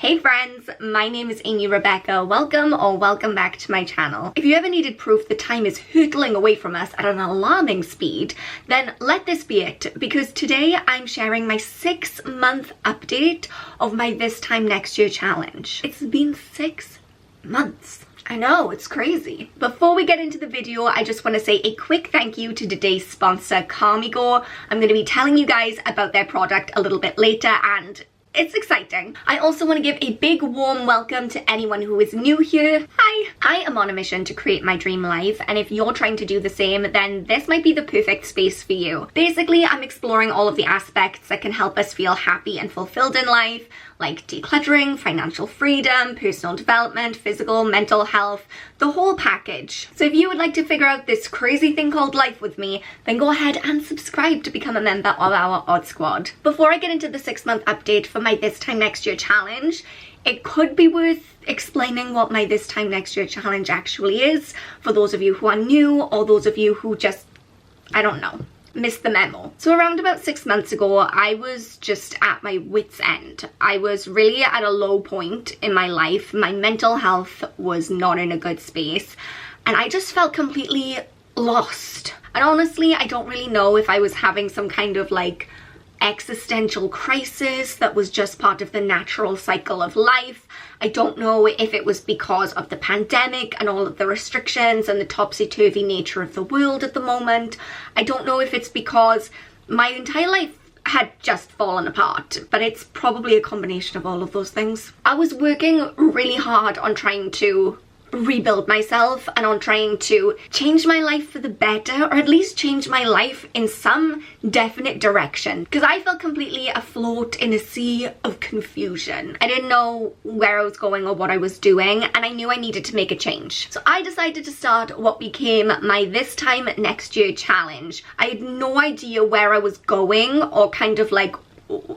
Hey friends, my name is Amy Rebecca. Welcome back to my channel. If you ever needed proof that time is hurtling away from us at an alarming speed, then let this be it, because today I'm sharing my 6-month update of my This Time Next Year challenge. It's been 6 months. I know, it's crazy. Before we get into the video, I just want to say a quick thank you to today's sponsor, Carmigo. I'm going to be telling you guys about their product a little bit later, and it's exciting. I also want to give a big warm welcome to anyone who is new here. Hi! I am on a mission to create my dream life, and if you're trying to do the same, then this might be the perfect space for you. Basically, I'm exploring all of the aspects that can help us feel happy and fulfilled in life, like decluttering, financial freedom, personal development, physical, mental health, the whole package. So if you would like to figure out this crazy thing called life with me, then go ahead and subscribe to become a member of our Odd Squad. Before I get into the 6-month update for my This Time Next Year challenge, it could be worth explaining what my This Time Next Year challenge actually is for those of you who are new or those of you who just, I don't know, missed the memo. So around about 6 months ago, I was just at my wit's end. I was really at a low point in my life. My mental health was not in a good space, and I just felt completely lost. And honestly, I don't really know if I was having some kind of like existential crisis that was just part of the natural cycle of life. I don't know if it was because of the pandemic and all of the restrictions and the topsy-turvy nature of the world at the moment. I don't know if it's because my entire life had just fallen apart, but it's probably a combination of all of those things. I was working really hard on trying to rebuild myself and on trying to change my life for the better, or at least change my life in some definite direction, because I felt completely afloat in a sea of confusion. I didn't know where I was going or what I was doing, and I knew I needed to make a change. So I decided to start what became my This Time Next Year challenge. I had no idea where I was going or kind of like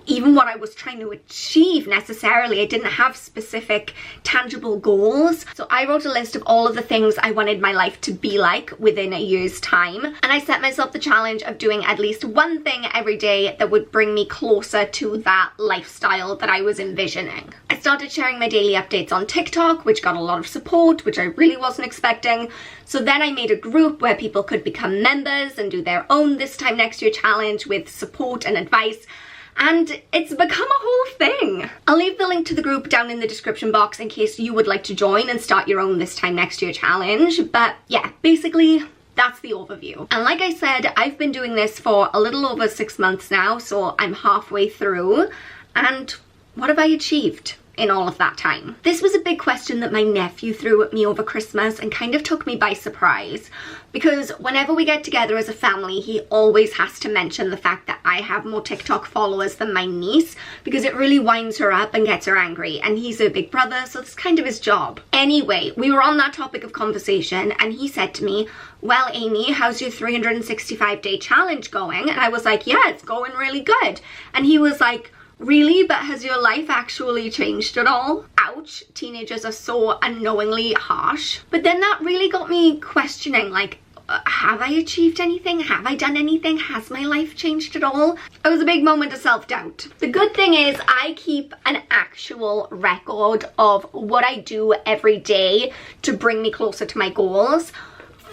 even what I was trying to achieve necessarily. I didn't have specific tangible goals. So I wrote a list of all of the things I wanted my life to be like within a year's time, and I set myself the challenge of doing at least one thing every day that would bring me closer to that lifestyle that I was envisioning. I started sharing my daily updates on TikTok, which got a lot of support, which I really wasn't expecting. So then I made a group where people could become members and do their own This Time Next Year challenge with support and advice, and it's become a whole thing. I'll leave the link to the group down in the description box in case you would like to join and start your own This Time Next Year challenge. But yeah, basically that's the overview. And like I said, I've been doing this for a little over 6 months now, so I'm halfway through. And what have I achieved in all of that time? This was a big question that my nephew threw at me over Christmas and kind of took me by surprise, because whenever we get together as a family, he always has to mention the fact that I have more TikTok followers than my niece, because it really winds her up and gets her angry, and he's her big brother, so it's kind of his job. Anyway, we were on that topic of conversation, and he said to me, "Well, Amy, how's your 365-day challenge going?" And I was like, "Yeah, it's going really good." And he was like, "Really? But has your life actually changed at all?" Ouch, teenagers are so unknowingly harsh. But then that really got me questioning, like, have I achieved anything? Have I done anything? Has my life changed at all? It was a big moment of self-doubt. The good thing is I keep an actual record of what I do every day to bring me closer to my goals,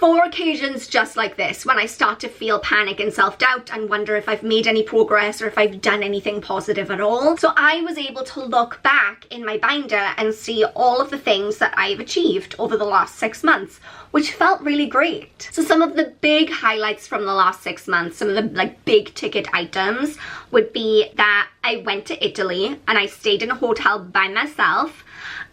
for occasions just like this, when I start to feel panic and self-doubt and wonder if I've made any progress or if I've done anything positive at all. So I was able to look back in my binder and see all of the things that I've achieved over the last 6 months, which felt really great. So some of the big highlights from the last 6 months, some of the like big ticket items would be that I went to Italy and I stayed in a hotel by myself.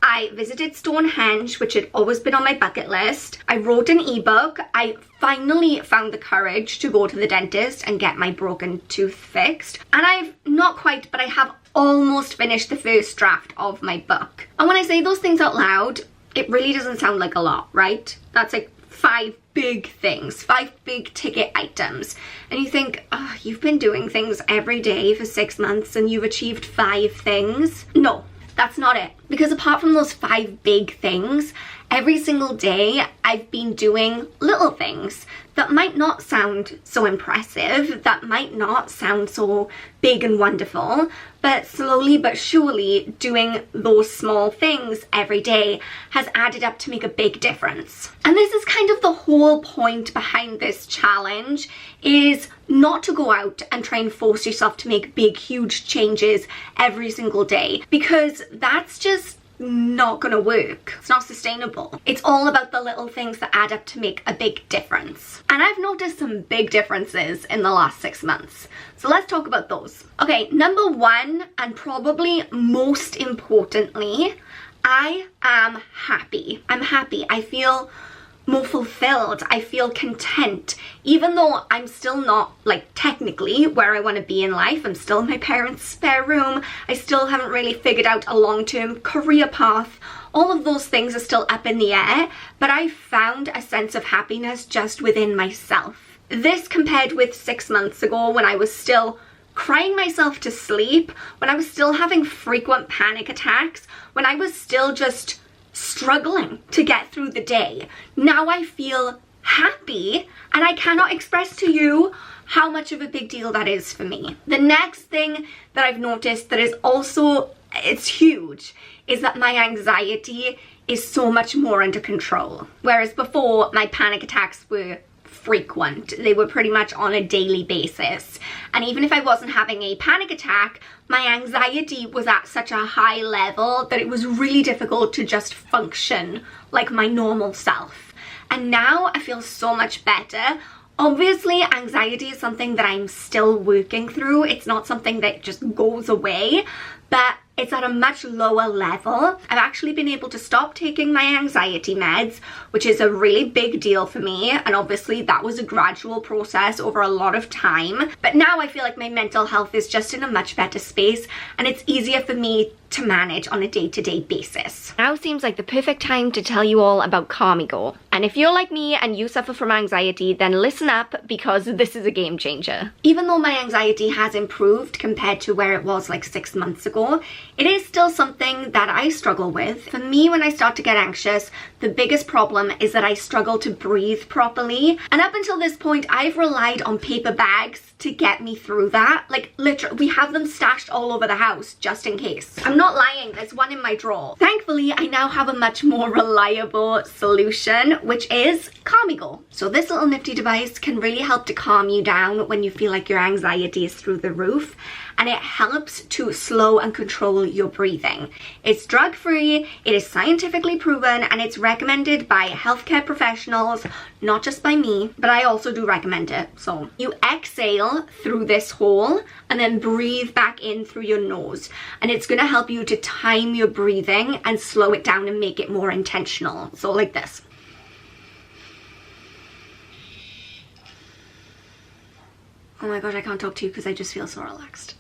I visited Stonehenge, which had always been on my bucket list. I wrote an ebook. I finally found the courage to go to the dentist and get my broken tooth fixed. And I've not quite, but I have almost finished the first draft of my book. And when I say those things out loud, it really doesn't sound like a lot, right? That's like 5 big things, 5 big ticket items. And you think, oh, you've been doing things every day for 6 months and you've achieved 5 things. No, that's not it. Because apart from those 5 big things, every single day I've been doing little things that might not sound so impressive, that might not sound so big and wonderful, but slowly but surely doing those small things every day has added up to make a big difference. And this is kind of the whole point behind this challenge, is not to go out and try and force yourself to make big, huge changes every single day, because that's just not gonna work. It's not sustainable. It's all about the little things that add up to make a big difference. And I've noticed some big differences in the last 6 months. So let's talk about those. Okay, number one, and probably most importantly, I am happy. I'm happy. I feel more fulfilled. I feel content. Even though I'm still not, like, technically where I want to be in life, I'm still in my parents' spare room, I still haven't really figured out a long-term career path, all of those things are still up in the air, but I found a sense of happiness just within myself. This compared with 6 months ago, when I was still crying myself to sleep, when I was still having frequent panic attacks, when I was still just struggling to get through the day. Now I feel happy, and I cannot express to you how much of a big deal that is for me. The next thing that I've noticed that is also, it's huge, is that my anxiety is so much more under control. Whereas before, my panic attacks were frequent. They were pretty much on a daily basis. And even if I wasn't having a panic attack, my anxiety was at such a high level that it was really difficult to just function like my normal self. And now I feel so much better. Obviously, anxiety is something that I'm still working through. It's not something that just goes away, but it's at a much lower level. I've actually been able to stop taking my anxiety meds, which is a really big deal for me. And obviously that was a gradual process over a lot of time. But now I feel like my mental health is just in a much better space, and it's easier for me to manage on a day-to-day basis. Now seems like the perfect time to tell you all about Calmigo. And if you're like me and you suffer from anxiety, then listen up, because this is a game changer. Even though my anxiety has improved compared to where it was like 6 months ago, it is still something that I struggle with. For me, when I start to get anxious, the biggest problem is that I struggle to breathe properly. And up until this point, I've relied on paper bags to get me through that. Like, literally, we have them stashed all over the house just in case. I'm not lying, there's one in my drawer. Thankfully, I now have a much more reliable solution, which is Calmigo. So this little nifty device can really help to calm you down when you feel like your anxiety is through the roof, and it helps to slow and control your breathing. It's drug-free, it is scientifically proven, and it's recommended by healthcare professionals, not just by me, but I also do recommend it. So you exhale through this hole and then breathe back in through your nose, and it's going to help you to time your breathing and slow it down and make it more intentional. So like this. Oh my god, I can't talk to you because I just feel so relaxed.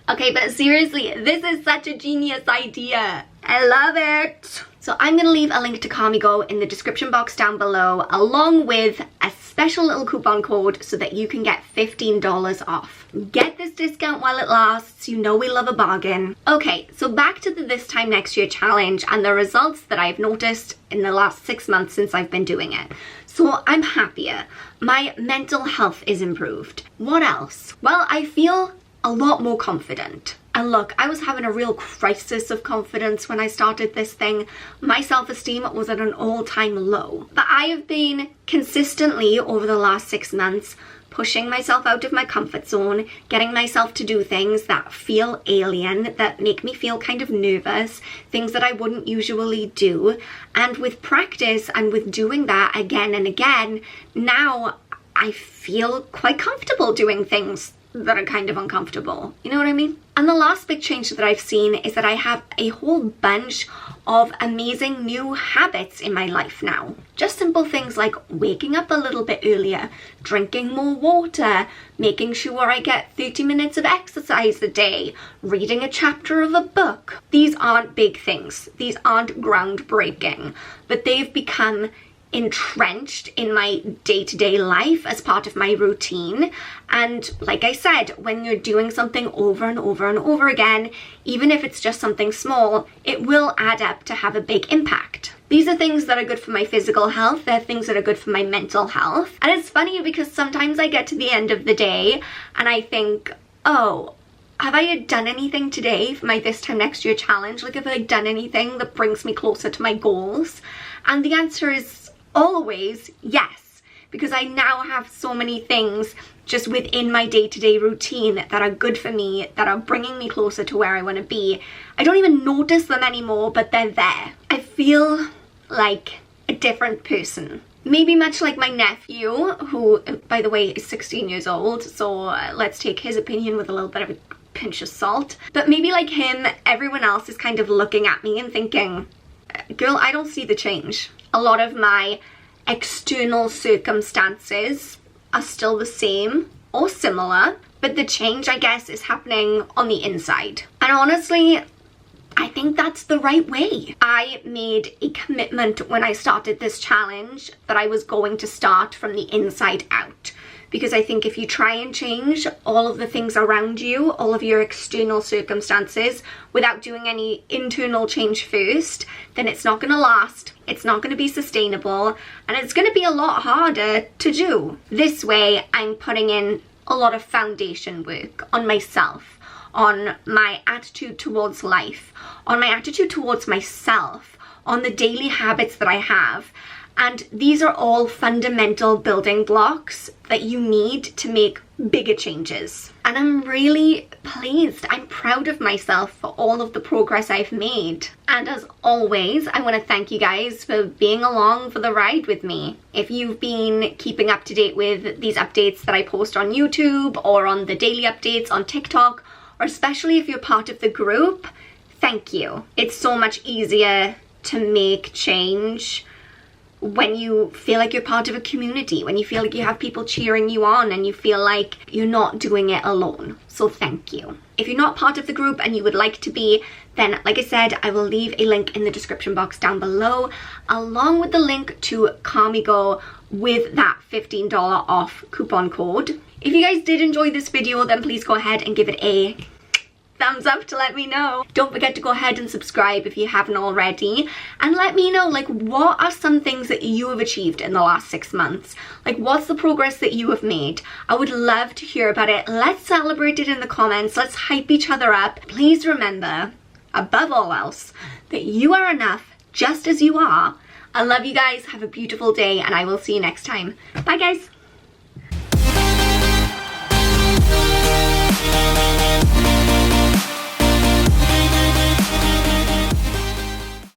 Okay, but seriously, this is such a genius idea. I love it. So I'm going to leave a link to Calmigo in the description box down below, along with a special little coupon code so that you can get $15 off. Get this discount while it lasts. You know we love a bargain. Okay, so back to the This Time Next Year challenge and the results that I've noticed in the last 6 months since I've been doing it. So I'm happier. My mental health is improved. What else? Well, I feel a lot more confident. And look, I was having a real crisis of confidence when I started this thing. My self-esteem was at an all-time low. But I have been consistently over the last 6 months pushing myself out of my comfort zone, getting myself to do things that feel alien, that make me feel kind of nervous, things that I wouldn't usually do. And with practice and with doing that again and again, now I feel quite comfortable doing things that are kind of uncomfortable. You know what I mean? And the last big change that I've seen is that I have a whole bunch of amazing new habits in my life now. Just simple things like waking up a little bit earlier, drinking more water, making sure I get 30 minutes of exercise a day, reading a chapter of a book. These aren't big things. These aren't groundbreaking, but they've become entrenched in my day-to-day life as part of my routine. And like I said, when you're doing something over and over and over again, even if it's just something small, it will add up to have a big impact. These are things that are good for my physical health. They're things that are good for my mental health. And it's funny because sometimes I get to the end of the day and I think, oh, have I done anything today for my this time next year challenge? Like, have I done anything that brings me closer to my goals? And the answer is always yes, because I now have so many things just within my day-to-day routine that are good for me, that are bringing me closer to where I want to be. I don't even notice them anymore, but they're there. I feel like a different person. Maybe much like my nephew, who, by the way, is 16 years old, so let's take his opinion with a little bit of a pinch of salt. But maybe like him, everyone else is kind of looking at me and thinking, girl, I don't see the change. A lot of my external circumstances are still the same or similar, but the change, I guess, is happening on the inside. And honestly, I think that's the right way. I made a commitment when I started this challenge that I was going to start from the inside out. Because I think if you try and change all of the things around you, all of your external circumstances, without doing any internal change first, then it's not going to last, it's not going to be sustainable, and it's going to be a lot harder to do. This way, I'm putting in a lot of foundation work on myself, on my attitude towards life, on my attitude towards myself, on the daily habits that I have. And these are all fundamental building blocks that you need to make bigger changes. And I'm really pleased. I'm proud of myself for all of the progress I've made. And as always, I want to thank you guys for being along for the ride with me. If you've been keeping up to date with these updates that I post on YouTube or on the daily updates on TikTok, or especially if you're part of the group, thank you. It's so much easier to make change when you feel like you're part of a community, when you feel like you have people cheering you on and you feel like you're not doing it alone. So thank you. If you're not part of the group and you would like to be, then like I said, I will leave a link in the description box down below, along with the link to Carmigo with that $15 off coupon code. If you guys did enjoy this video, then please go ahead and give it a thumbs up to let me know. Don't forget to go ahead and subscribe if you haven't already, and let me know, like, what are some things that you have achieved in the last 6 months? Like, what's the progress that you have made? I would love to hear about it. Let's celebrate it in the comments. Let's hype each other up. Please remember, above all else, that you are enough just as you are. I love you guys. Have a beautiful day, and I will see you next time. Bye, guys.